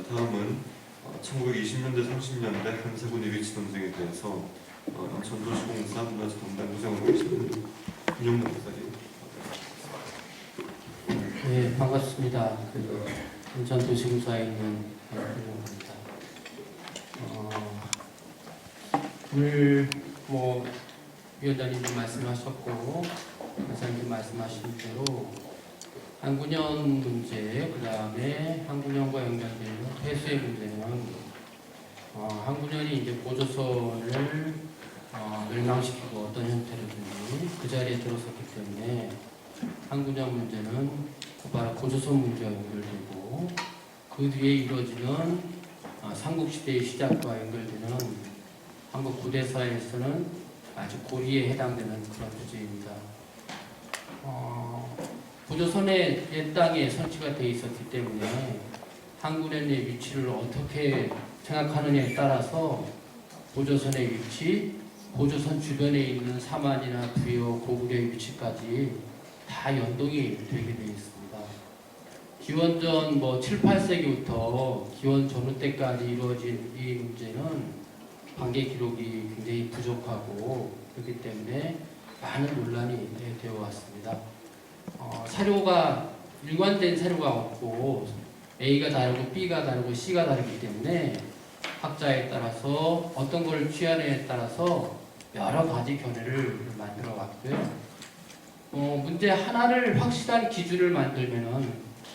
다음은 1920년대, 30년대 한사군의 위치 논쟁에 대해서 인천도시공사 문화재담당 구성하고 계시는 윤영록 목사님. 네, 반갑습니다. 인천도시공사에 있는 윤영록입니다. 오늘 위원장님도 말씀하셨고 목사님도 말씀하신 대로 한군형 문제, 그 다음에 한군형과 연결되는 폐수의 문제는 한군형이 이제 고조선을 멸망시키고 어떤 형태로든지 그 자리에 들어섰기 때문에 한군형 문제는 바로 고조선 문제와 연결되고 그 뒤에 이루어지는 삼국시대의 시작과 연결되는 한국 고대사에서는 아주 고리에 해당되는 그런 주제입니다. 고조선의 옛 땅에 설치가 되어 있었기 때문에 한군현의 위치를 어떻게 생각하느냐에 따라서 고조선의 위치, 고조선 주변에 있는 사만이나 부여, 고구려의 위치까지 다 연동이 되게 되어 있습니다. 기원전 7, 8세기부터 기원 전후 때까지 이루어진 이 문제는 관계 기록이 굉장히 부족하고 그렇기 때문에 많은 논란이 되어 왔습니다. 사료가 일관된 사료가 없고 A가 다르고 B가 다르고 C가 다르기 때문에 학자에 따라서 어떤 걸 취하느냐에 따라서 여러 가지 견해를 만들어 왔고요. 문제 하나를 확실한 기준을 만들면은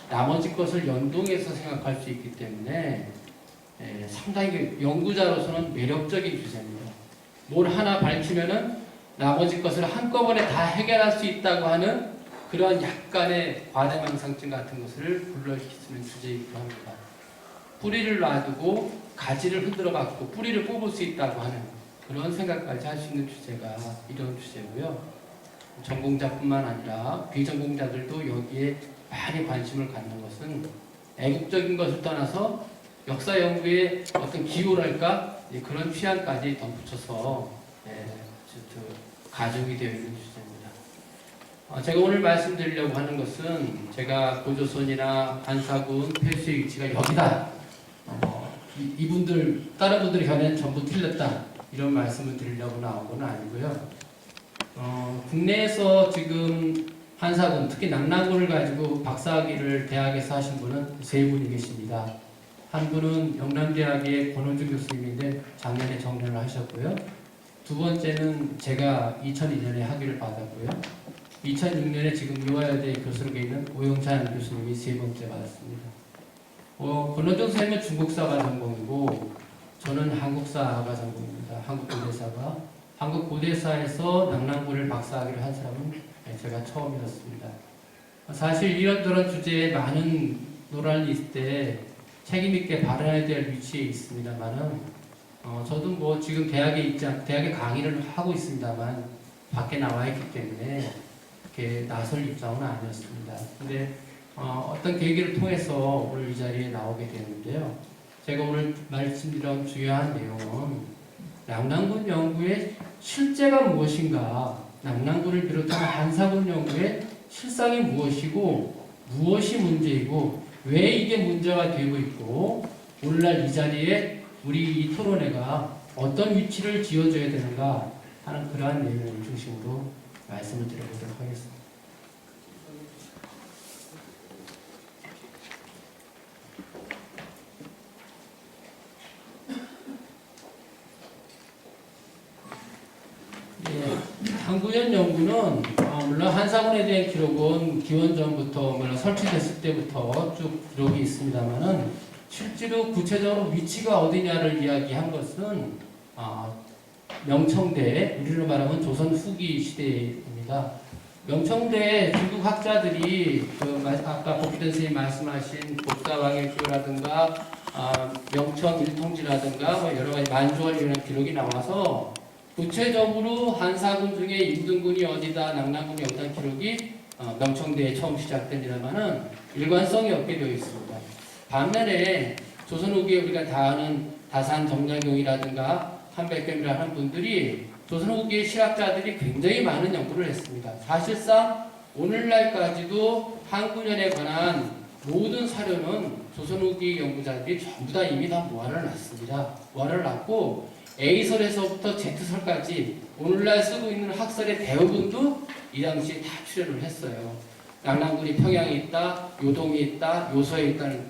나머지 것을 연동해서 생각할 수 있기 때문에 상당히 연구자로서는 매력적인 주제입니다. 뭘 하나 밝히면은 나머지 것을 한꺼번에 다 해결할 수 있다고 하는 그런 약간의 과대망상증 같은 것을 불러일으키는 주제이기도 합니다. 뿌리를 놔두고 가지를 흔들어 갖고 뿌리를 뽑을 수 있다고 하는 그런 생각까지 할 수 있는 주제가 이런 주제고요. 전공자뿐만 아니라 비전공자들도 여기에 많이 관심을 갖는 것은 애국적인 것을 떠나서 역사 연구의 어떤 기호랄까 그런 취향까지 덧붙여서 가정이 되어 있는 주제입니다. 제가 오늘 말씀드리려고 하는 것은 제가 고조선이나 한사군 폐수의 위치가 여기다. 이분들 다른 분들의 견해는 전부 틀렸다. 이런 말씀을 드리려고 나온 건 아니고요. 국내에서 지금 한사군, 특히 남남군을 가지고 박사학위를 대학에서 하신 분은 세 분이 계십니다. 한 분은 영남대학의 권호중 교수님인데 작년에 정년을 하셨고요. 두 번째는 제가 2002년에 학위를 받았고요. 2006년에 지금 유화여대 교수로 있는 오영찬 교수님이 세 번째 받았습니다. 권호중 선생님은 중국사가 전공이고 저는 한국사가 전공입니다. 한국고대사가. 한국고대사에서 남남군을 박사학위를 한 사람은 제가 처음이었습니다. 사실 이런저런 주제에 많은 논란이 있을 때 책임있게 발언해야 될 위치에 있습니다만은 저도 지금 대학에 강의를 하고 있습니다만 밖에 나와 있기 때문에 이렇게 나설 입장은 아니었습니다. 근데 어떤 계기를 통해서 오늘 이 자리에 나오게 되는데요. 제가 오늘 말씀드린 중요한 내용은 남남군 연구의 실제가 무엇인가, 남남군을 비롯한 한사군 연구의 실상이 무엇이고 무엇이 문제이고 왜 이게 문제가 되고 있고 오늘날 이 자리에 우리 이 토론회가 어떤 위치를 지어줘야 되는가 하는 그러한 내용을 중심으로 말씀을 드려보도록 하겠습니다. 한군현 연구는 물론 한사군에 대한 기록은 기원전부터 물론 설치됐을 때부터 쭉 기록이 있습니다만은 실제로 구체적으로 위치가 어디냐를 이야기한 것은 명청대, 우리로 말하면 조선 후기 시대입니다. 명청대 중국 학자들이 아까 복희전 선생님이 말씀하신 복사왕의교라든가 명청 일통지라든가 여러 가지 만주월 이런 기록이 나와서 구체적으로 한사군 중에 임등군이 어디다, 낙랑군이 어디다 기록이 명청대에 처음 시작된이라면은 일관성이 없게 되어 있습니다. 반면에 조선 후기에 우리가 다 아는 다산 정약용이라든가 한백겸이라는 분들이 조선 후기의 실학자들이 굉장히 많은 연구를 했습니다. 사실상 오늘날까지도 한군현에 관한 모든 사료는 조선 후기 연구자들이 전부 다 이미 다 모아를 놨습니다. 모아를 놨고 A설에서부터 Z설까지 오늘날 쓰고 있는 학설의 대부분도 이 당시에 다 출연을 했어요. 낙랑군이 평양에 있다, 요동에 있다, 요서에 있다는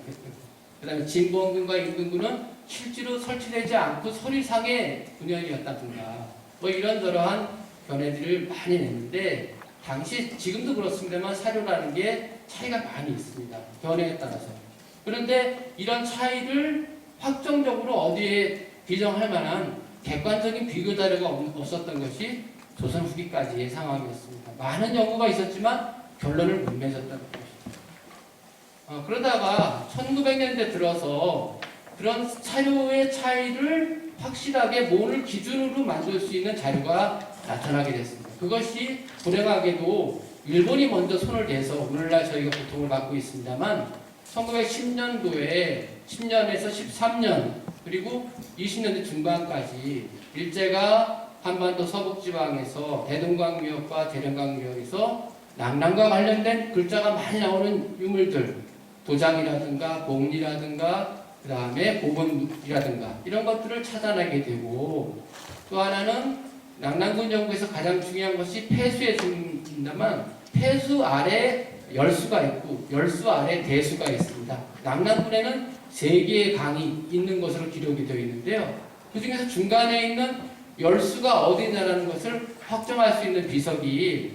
그 다음에 진보원군과 임등군은 실제로 설치되지 않고 서리상의 분열이었다든가 뭐 이런저러한 견해들을 많이 냈는데 당시 지금도 그렇습니다만 사료라는 게 차이가 많이 있습니다. 견해에 따라서. 그런데 이런 차이를 확정적으로 어디에 비정할 만한 객관적인 비교 자료가 없었던 것이 조선 후기까지의 상황이었습니다. 많은 연구가 있었지만 결론을 못 맺었다는 것입니다. 그러다가 1900년대 들어서 그런 사료의 차이를 확실하게 뭐를 기준으로 만들 수 있는 자료가 나타나게 됐습니다. 그것이 불행하게도 일본이 먼저 손을 대서 오늘날 저희가 고통을 받고 있습니다만 1910년도에 10년에서 13년 그리고 20년대 중반까지 일제가 한반도 서북지방에서 대동강유역과 대령강유역에서 낙랑과 관련된 글자가 많이 나오는 유물들 도장이라든가 봉리라든가 그 다음에 고분이라든가 이런 것들을 찾아내게 되고 또 하나는 낙랑군 연구에서 가장 중요한 것이 폐수에 중입니다만 폐수 아래 열수가 있고 열수 아래 대수가 있습니다. 낙랑군에는 3개의 강이 있는 것으로 기록이 되어 있는데요. 그 중에서 중간에 있는 열수가 어디냐라는 것을 확정할 수 있는 비석이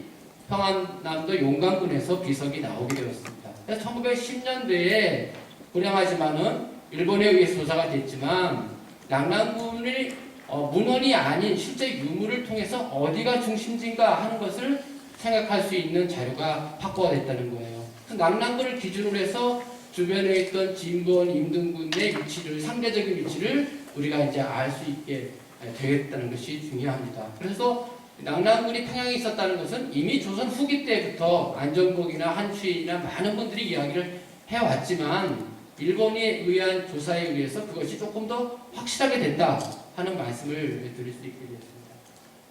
평안남도 용강군에서 비석이 나오게 되었습니다. 1910년대에 불행하지만은 일본에 의해서 조사가 됐지만 낙랑군의 문헌이 아닌 실제 유물을 통해서 어디가 중심지인가 하는 것을 생각할 수 있는 자료가 확보가 됐다는 거예요. 낙랑군을 기준으로 해서 주변에 있던 진본, 임등군의 위치를 상대적인 위치를 우리가 이제 알 수 있게 되겠다는 것이 중요합니다. 그래서 낙랑군이 평양에 있었다는 것은 이미 조선 후기 때부터 안정복이나 한추인이나 많은 분들이 이야기를 해왔지만 일본에 의한 조사에 의해서 그것이 조금 더 확실하게 된다 하는 말씀을 드릴 수 있게 됐습니다.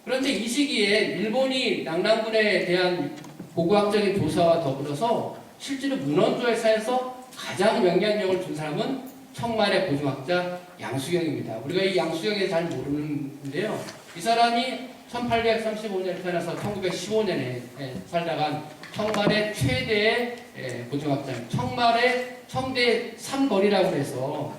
그런데 이 시기에 일본이 낙랑군에 대한 고고학적인 조사와 더불어서 실제로 문헌조사에서 가장 영향력을 준 사람은 청말의 고증학자 양수경입니다. 우리가 이 양수경에 잘 모르는데요. 이 사람이 1835년에 태어나서 1915년에 살다간 청말의 최대의 고증학자입니다. 청말의 청대 3거리라고 해서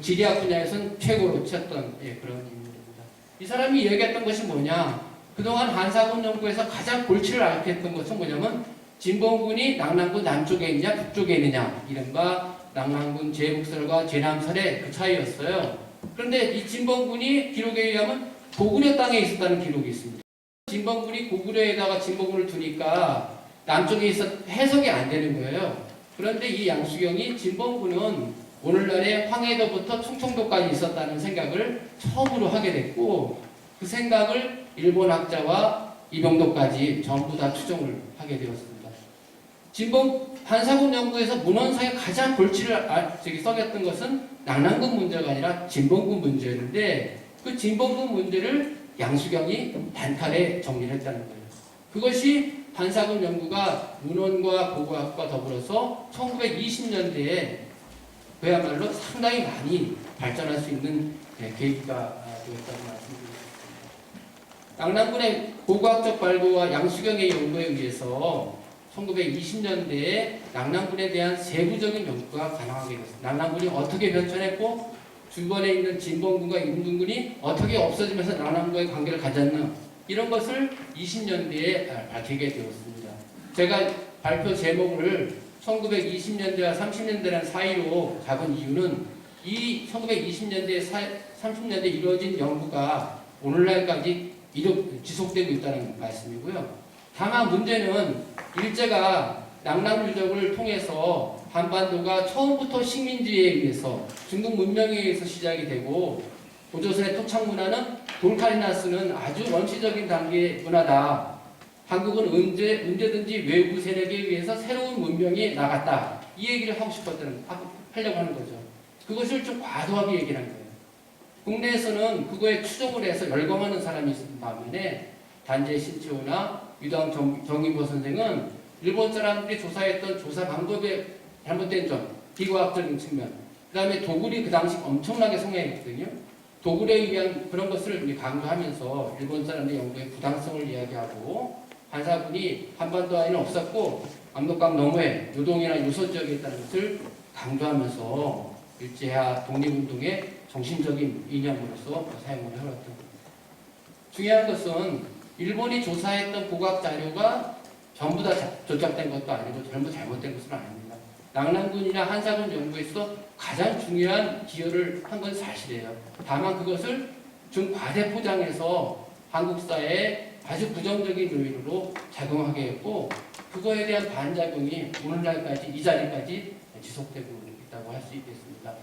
지리학 분야에서는 최고로 쳤던 그런 인물입니다. 이 사람이 얘기했던 것이 뭐냐? 그동안 한사군 연구에서 가장 골치를 앓게 했던 것은 뭐냐면 진봉군이 낙랑군 남쪽에 있느냐 북쪽에 있느냐 이른바 낙랑군 제북설과 제남설의 그 차이였어요. 그런데 이 진봉군이 기록에 의하면 고구려 땅에 있었다는 기록이 있습니다. 진봉군이 고구려에다가 진봉군을 두니까 남쪽에 있어 해석이 안 되는 거예요. 그런데 이 양수경이 진봉군은 오늘날의 황해도부터 충청도까지 있었다는 생각을 처음으로 하게 됐고 그 생각을 일본 학자와 이병도까지 전부 다 추정을 하게 되었습니다. 진봉 한사군 연구에서 문헌상에 가장 골치를 썩였던 것은 낙랑군 문제가 아니라 진봉군 문제였는데 그 진봉군 문제를 양수경이 단칼에 정리를 했다는 거예요. 그것이 한사군 연구가 문헌과 고고학과 더불어서 1920년대에 그야말로 상당히 많이 발전할 수 있는 계기가 되었다고 말씀드리겠습니다. 낙랑군의 고고학적 발굴과 양수경의 연구에 의해서 1920년대에 낙랑군에 대한 세부적인 연구가 가능하게 됐습니다. 낙랑군이 어떻게 변천했고 주변에 있는 진봉군과 임등군이 어떻게 없어지면서 낙랑군과의 관계를 가졌나 이런 것을 20년대에 밝히게 되었습니다. 제가 발표 제목을 1920년대와 30년대라는 사이로 잡은 이유는 이 1920년대, 30년대에 이루어진 연구가 오늘날까지 지속되고 있다는 말씀이고요. 다만 문제는 일제가 낙랑 유적을 통해서 한반도가 처음부터 식민지에 의해서 중국 문명에 의해서 시작이 되고 고조선의 토착 문화는 돌칼이나 쓰는 아주 원시적인 단계의 문화다. 한국은 언제든지 외부 세력에 의해서 새로운 문명이 나갔다. 이 얘기를 하려고 하는 거죠. 그것을 좀 과도하게 얘기를 한 거예요. 국내에서는 그거에 추종을 해서 열광하는 사람이 있는 반면에 단재 신채호나 유당 정인보 선생은 일본 사람들이 조사했던 조사 방법에 잘못된 점, 비과학적인 측면. 그 다음에 도굴이 그 당시 엄청나게 성행했거든요. 도굴에 의한 그런 것을 이제 강조하면서 일본 사람들의 연구의 부당성을 이야기하고 한사군이 한반도 안에는 없었고 압록강 너머에 요동이나 요소 지역에 있다는 것을 강조하면서 일제하 독립운동의 정신적인 이념으로서 사용을 해왔던 겁니다. 중요한 것은 일본이 조사했던 고고학 자료가 전부 다 조작된 것도 아니고 전부 잘못된 것은 아닙니다. 낙랑군이나 한사군 연구에서 가장 중요한 기여를 한 건 사실이에요. 다만 그것을 좀 과대포장해서 한국사에 아주 부정적인 요인으로 작용하게 했고 그거에 대한 반작용이 오늘날까지 이 자리까지 지속되고 있다고 할 수 있겠습니다.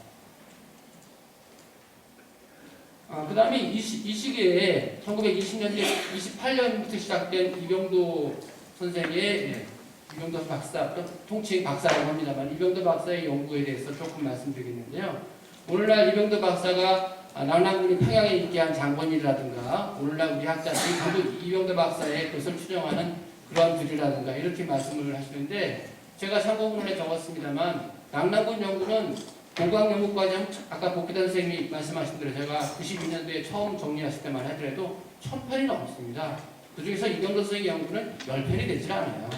그 다음에 이 시기에 1920년대 28년부터 시작된 이병도 선생의 이병도 박사, 통칭 박사라고 합니다만 이병도 박사의 연구에 대해서 조금 말씀드리겠는데요. 오늘날 이병도 박사가 낙랑군이 평양에 있게 한 장본인이라든가 오늘날 우리 학자들이 전부 이병도 박사의 것을 추정하는 그런 분이라든가 이렇게 말씀을 하시는데 제가 참고문에 적었습니다만 낙랑군 연구는 공강연구과정 아까 복기단 선생님이 말씀하신 대로 제가 92년도에 처음 정리했을 때만 하더라도 1000편이 넘습니다. 그 중에서 이병도 선생의 연구는 10편이 되질 않아요.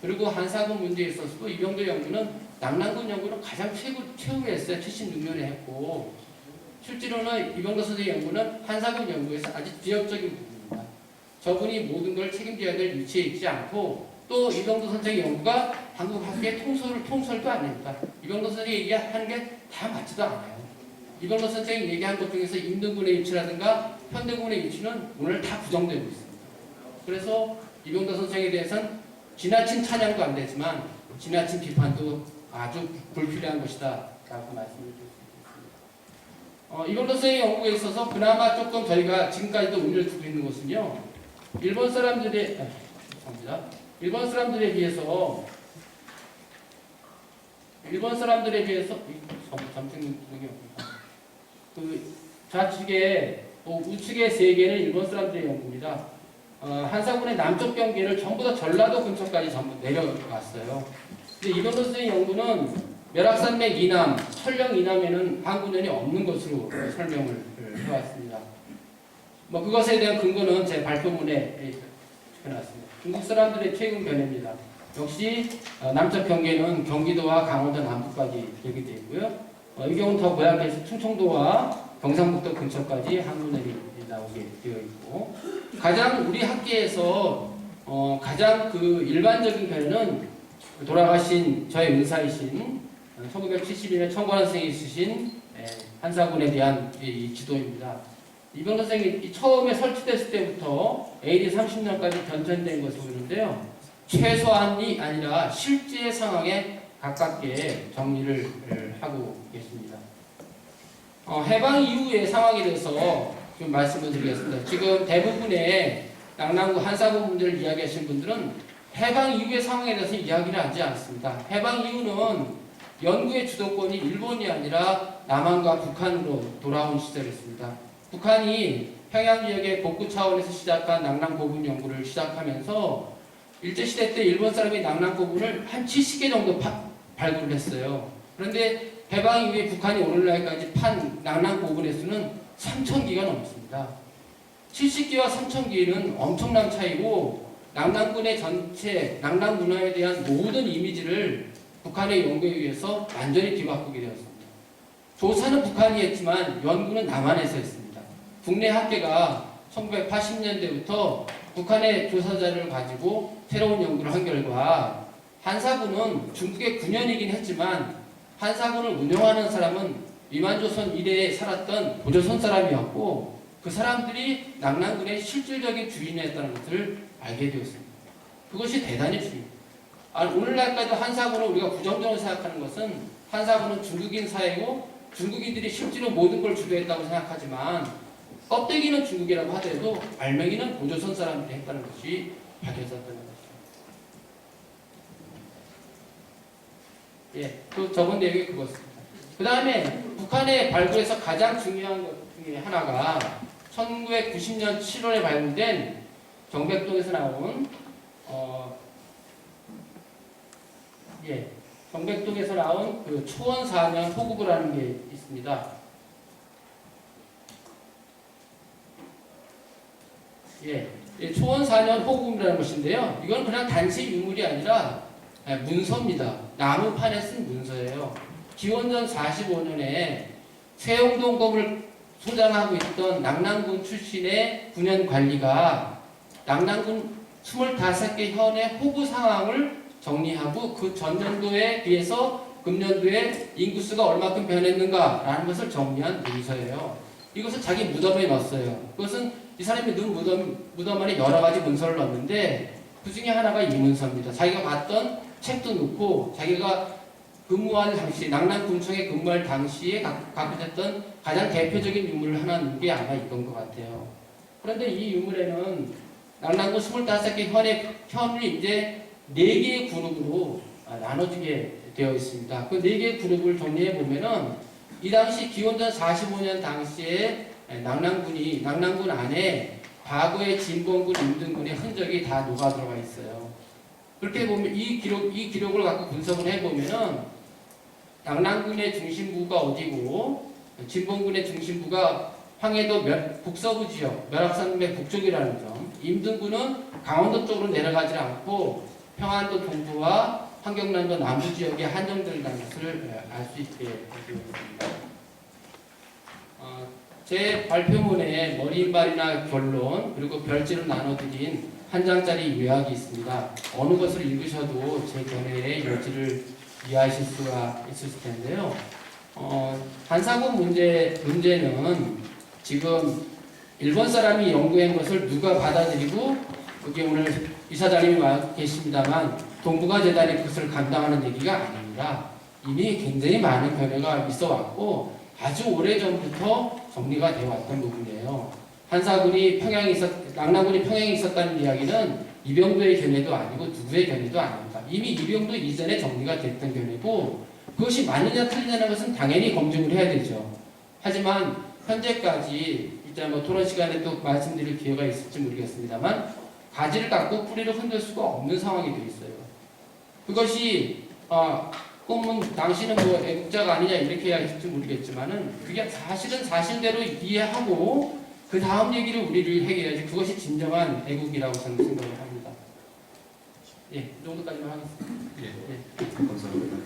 그리고 한사군 문제에 있어서도 이병도 연구는 낙랑군 연구는 가장 최후에 했어요. 76년에 했고 실제로는 이병도 선생의 연구는 한사군 연구에서 아주 지역적인 부분입니다. 저분이 모든 걸 책임져야 될 위치에 있지 않고 또 이병도 선생의 연구가 한국 학계의 통솔도 아닙니다. 이병도 선생이 얘기하는 게 다 맞지도 않아요. 이병도 선생이 얘기한 것 중에서 임등군의 위치라든가 현대군의 위치는 오늘 다 부정되고 있습니다. 그래서 이병도 선생에 대해서는 지나친 찬양도 안 되지만 지나친 비판도 아주 불필요한 것이다 라고 말씀을 드리겠습니다. 이병도 선생의 연구에 있어서 그나마 조금 저희가 지금까지도 의미를 두고 있는 것은요. 일본 사람들에 비해서 그 좌측에 우측의 세 개는 일본 사람들의 연구입니다. 한사군의 남쪽 경계를 전부 다 전라도 근처까지 전부 내려갔어요. 근데 이병도 선생의 연구는 멸악산맥 이남, 철령 이남에는 항구년이 없는 것으로 설명을 해왔습니다. 그것에 대한 근거는 제 발표문에 해놨습니다. 중국 사람들의 최근 견해입니다. 역시 남쪽 경계는 경기도와 강원도 남부까지 얘기되어 있고요. 이 경우는 더 고향에서 충청도와 경상북도 근처까지 항구년이 나오게 되어 있고 가장 우리 학계에서 가장 그 일반적인 견해는 돌아가신 저의 은사이신 1972년 청관원 선생이 쓰신 한사군에 대한 이 지도입니다. 이병도 선생이 처음에 설치됐을 때부터 AD 30년까지 변천된 것으로 보이는데요. 최소한이 아니라 실제 상황에 가깝게 정리를 하고 계십니다. 해방 이후의 상황에 대해서 좀 말씀을 드리겠습니다. 지금 대부분의 낙랑구 한사군 문제를 이야기하시는 분들은 해방 이후의 상황에 대해서 이야기를 하지 않습니다. 해방 이후는 연구의 주도권이 일본이 아니라 남한과 북한으로 돌아온 시절이었습니다. 북한이 평양 지역의 복구 차원에서 시작한 낙랑 고분 연구를 시작하면서 일제시대 때 일본 사람이 낙랑 고분을 한 70개 정도 발굴을 했어요. 그런데 해방 이후에 북한이 오늘날까지 판 낙랑 고분의 수는 3,000개가 넘습니다. 70개와 3,000개는 엄청난 차이고 낙랑군의 전체 낙랑 문화에 대한 모든 이미지를 북한의 연구에 의해서 완전히 뒤바꾸게 되었습니다. 조사는 북한이 했지만 연구는 남한에서 했습니다. 국내 학계가 1980년대부터 북한의 조사 자료를 가지고 새로운 연구를 한 결과 한사군은 중국의 9년이긴 했지만 한사군을 운영하는 사람은 위만조선 이래에 살았던 고조선 사람이었고 그 사람들이 낙랑군의 실질적인 주인이었다는 것을 알게 되었습니다. 그것이 대단히 중요합니다. 오늘날까지도 한사군을 우리가 부정적으로 생각하는 것은 한사군은 중국인 사회고 중국인들이 실제로 모든 걸 주도했다고 생각하지만 껍데기는 중국이라고 하더라도 알맹이는 고조선 사람들이 했다는 것이 밝혀졌다는 것입니다. 그 적은 내용이 그것입니다. 그 다음에 북한의 발굴에서 가장 중요한 것 중에 하나가 1990년 7월에 발굴된 정백동에서 나온 경백동에서 나온 그 초원 4년 호구부라는 게 있습니다. 초원 4년 호구부라는 것인데요. 이건 그냥 단지 유물이 아니라 문서입니다. 나무판에 쓴 문서예요. 기원전 45년에 세용동검을 소장하고 있던 낙랑군 출신의 군현 관리가 낙랑군 25개 현의 호구 상황을 정리하고 그 전년도에 비해서 금년도에 인구수가 얼마큼 변했는가라는 것을 정리한 문서예요. 이것을 자기 무덤에 넣었어요. 그것은 이 사람이 넣은 무덤 안에 여러 가지 문서를 넣었는데 그 중에 하나가 이 문서입니다. 자기가 봤던 책도 넣고 자기가 근무할 당시 낙랑군청에 근무할 당시에 갖고 있었던 가장 대표적인 유물을 하나 넣은 게 아마 이건 것 같아요. 그런데 이 유물에는 낙랑군 25개 현을 이제 4개의 그룹으로 나눠지게 되어 있습니다. 그 4개의 그룹을 정리해 보면은 이 당시 기원전 45년 당시에 낙랑군 안에 과거의 진봉군, 임등군의 흔적이 다 녹아 들어가 있어요. 그렇게 보면 이 기록을 갖고 분석을 해 보면은 낙랑군의 중심부가 어디고 진봉군의 중심부가 황해도 북서부 지역 멸악산맥 북쪽이라는 점, 임등군은 강원도 쪽으로 내려가지 않고 평안도 동부와 환경남도 남부 지역에 한정된다는 것을 알 수 있게 되었습니다. 제 발표문에 머리인발이나 결론 그리고 별지로 나눠드린 한 장짜리 요약이 있습니다. 어느 것을 읽으셔도 제 견해의 여지를 이해하실 수가 있을 텐데요. 반사고 문제는 지금 일본 사람이 연구한 것을 누가 받아들이고 여기 오늘 이사장님이 와 계십니다만 동북아 재단이 그것을 감당하는 얘기가 아닙니다. 이미 굉장히 많은 견해가 있어 왔고 아주 오래전부터 정리가 되어 왔던 부분이에요. 낙랑군이 평양에 있었다는 이야기는 이병도의 견해도 아니고 누구의 견해도 아닙니다. 이미 이병도 이전에 정리가 됐던 견해고 그것이 맞느냐 틀리냐는 것은 당연히 검증을 해야 되죠. 하지만 현재까지 이제 토론 시간에 또 말씀드릴 기회가 있을지 모르겠습니다만 가지를 깎고 뿌리를 흔들 수가 없는 상황이 되어 있어요. 그것이 그러면 당신은 뭐 애국자가 아니냐 이렇게 해야할지 모르겠지만은 그게 사실은 사실대로 이해하고 그 다음 얘기를 우리를 해야지 그것이 진정한 애국이라고 저는 생각을 합니다. 이 정도까지만 하겠습니다. 감사합니다.